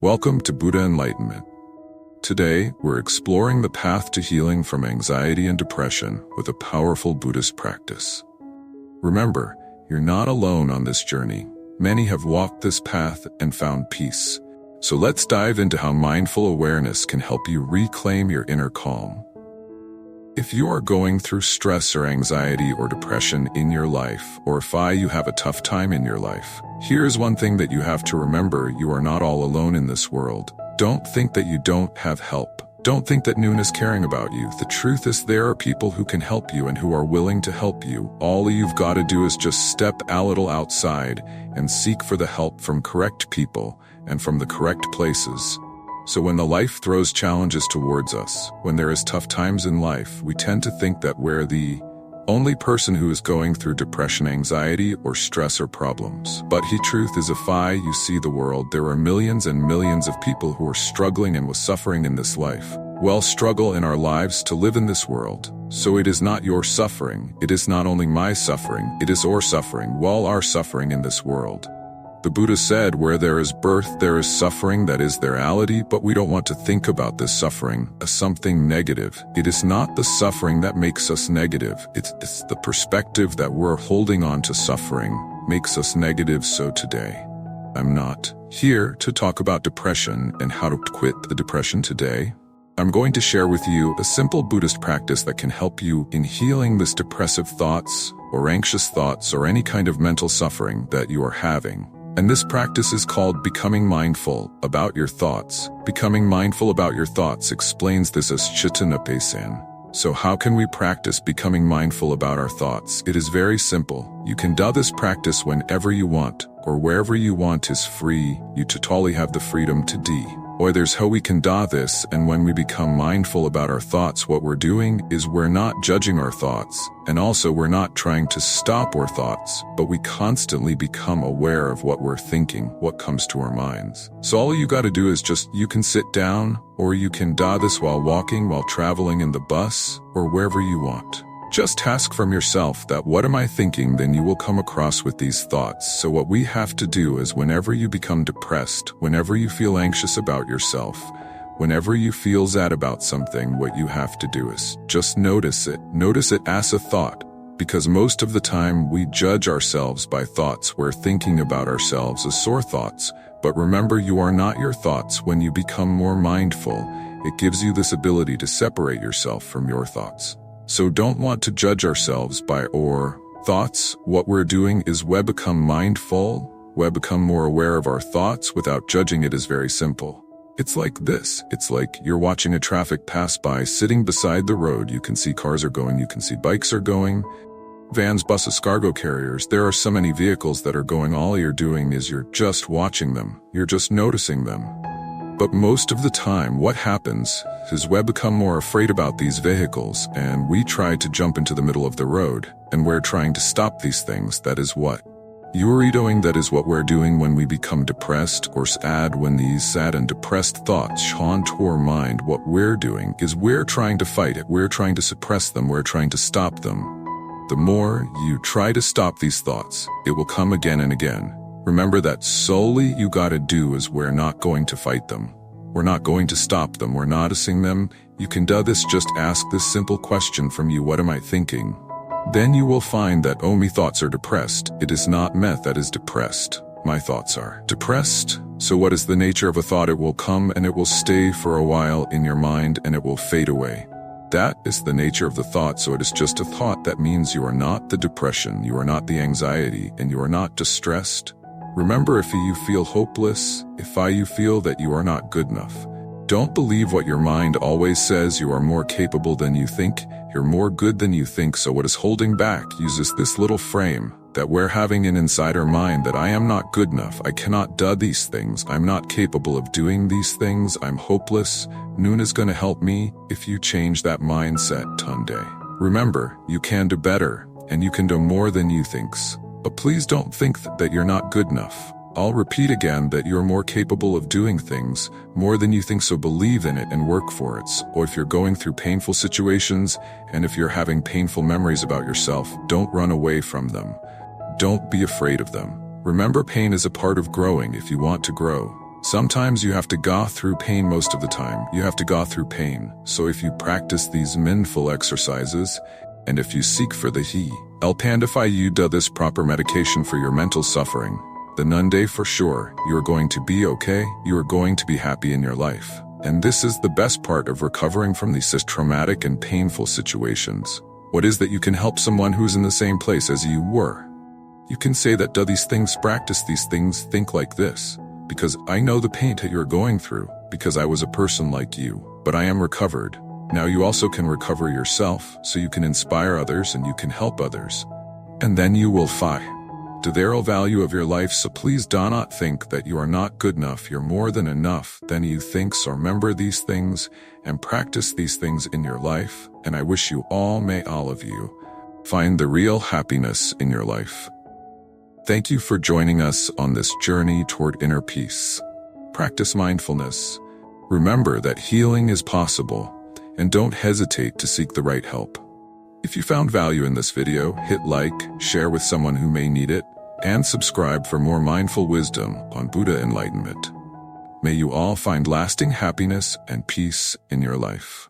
Welcome to Buddha Enlightenment. Today, we're exploring the path to healing from anxiety and depression with a powerful Buddhist practice. Remember, you're not alone on this journey. Many have walked this path and found peace. So let's dive into how mindful awareness can help you reclaim your inner calm. If you are going through stress or anxiety or depression in your life, or if you have a tough time in your life, here's one thing that you have to remember: you are not all alone in this world. Don't think that you don't have help. Don't think that no one is caring about you. The truth is there are people who can help you and who are willing to help you. All you've got to do is just step a little outside and seek for the help from correct people and from the correct places. So when the life throws challenges towards us, when there is tough times in life, we tend to think that we're the only person who is going through depression, anxiety, or stress or problems. But the truth is, if you see the world, there are millions and millions of people who are struggling and with suffering in this life. We'll struggle in our lives to live in this world. So it is not your suffering, it is not only my suffering, it is our suffering, while our suffering in this world. The Buddha said, where there is birth, there is suffering. That is the reality, but we don't want to think about this suffering as something negative. It is not the suffering that makes us negative. It's the perspective that we're holding on to suffering makes us negative. So today, I'm not here to talk about depression and how to quit the depression today. I'm going to share with you a simple Buddhist practice that can help you in healing this depressive thoughts or anxious thoughts or any kind of mental suffering that you are having. And this practice is called becoming mindful about your thoughts. Becoming mindful about your thoughts explains this as chittanapesan. So how can we practice becoming mindful about our thoughts? It is very simple. You can do this practice whenever you want, or wherever you want is free. You totally have the freedom to do. Or there's how we can do this, and when we become mindful about our thoughts, what we're doing is we're not judging our thoughts, and also we're not trying to stop our thoughts, but we constantly become aware of what we're thinking, what comes to our minds. So all you gotta do is you can sit down, or you can do this while walking, while traveling in the bus, or wherever you want. Just ask from yourself that, what am I thinking? Then you will come across with these thoughts. So what we have to do is, whenever you become depressed, whenever you feel anxious about yourself, whenever you feel sad about something, what you have to do is just notice it. Notice it as a thought. Because most of the time we judge ourselves by thoughts. We're thinking about ourselves as sore thoughts. But remember, you are not your thoughts. When you become more mindful, it gives you this ability to separate yourself from your thoughts. So don't want to judge ourselves by our thoughts. What we're doing is we become mindful, we become more aware of our thoughts without judging. It is very simple. It's like this. It's like you're watching a traffic pass by, sitting beside the road. You can see cars are going, you can see bikes are going, vans, buses, cargo carriers. There are so many vehicles that are going. All you're doing is you're just watching them. You're just noticing them. But most of the time, what happens is we become more afraid about these vehicles, and we try to jump into the middle of the road, and we're trying to stop these things. That is what you're doing. That is what we're doing when we become depressed or sad. When these sad and depressed thoughts haunt our mind, what we're doing is we're trying to fight it. We're trying to suppress them. We're trying to stop them. The more you try to stop these thoughts, it will come again and again. Remember that solely you gotta do is we're not going to fight them. We're not going to stop them. We're noticing them. You can do this. Just ask this simple question from you: what am I thinking? Then you will find that, oh, me thoughts are depressed. It is not me that is depressed. My thoughts are depressed. So what is the nature of a thought? It will come and it will stay for a while in your mind and it will fade away. That is the nature of the thought. So it is just a thought. That means you are not the depression. You are not the anxiety, and you are not distressed. Remember, if you feel hopeless, if you feel that you are not good enough, don't believe what your mind always says. You are more capable than you think. You're more good than you think. So what is holding back uses this little frame that we're having inside our mind, that I am not good enough. I cannot do these things. I'm not capable of doing these things. I'm hopeless. Noon is going to help me. If you change that mindset today, remember, you can do better and you can do more than you thinks. But please don't think that you're not good enough. I'll repeat again that you're more capable of doing things, more than you think. So believe in it and work for it. Or if you're going through painful situations, and if you're having painful memories about yourself, don't run away from them. Don't be afraid of them. Remember, pain is a part of growing. If you want to grow, Sometimes you have to go through pain. Most of the time, you have to go through pain. So if you practice these mindful exercises, and if you seek for the help you do this proper medication for your mental suffering, then one day for sure, you are going to be okay, you are going to be happy in your life. And this is the best part of recovering from these traumatic and painful situations. What is that you can help someone who's in the same place as you were. You can say that do these things, practice these things, think like this. Because I know the pain that you're going through, because I was a person like you, but I am recovered. Now you also can recover yourself, so you can inspire others and you can help others. And then you will find the real value of your life. So please do not think that you are not good enough. You're more than enough than you think. So remember these things and practice these things in your life. And I wish you all, may all of you, find the real happiness in your life. Thank you for joining us on this journey toward inner peace. Practice mindfulness. Remember that healing is possible, and don't hesitate to seek the right help. If you found value in this video, hit like, share with someone who may need it, and subscribe for more mindful wisdom on Buddha Enlightenment. May you all find lasting happiness and peace in your life.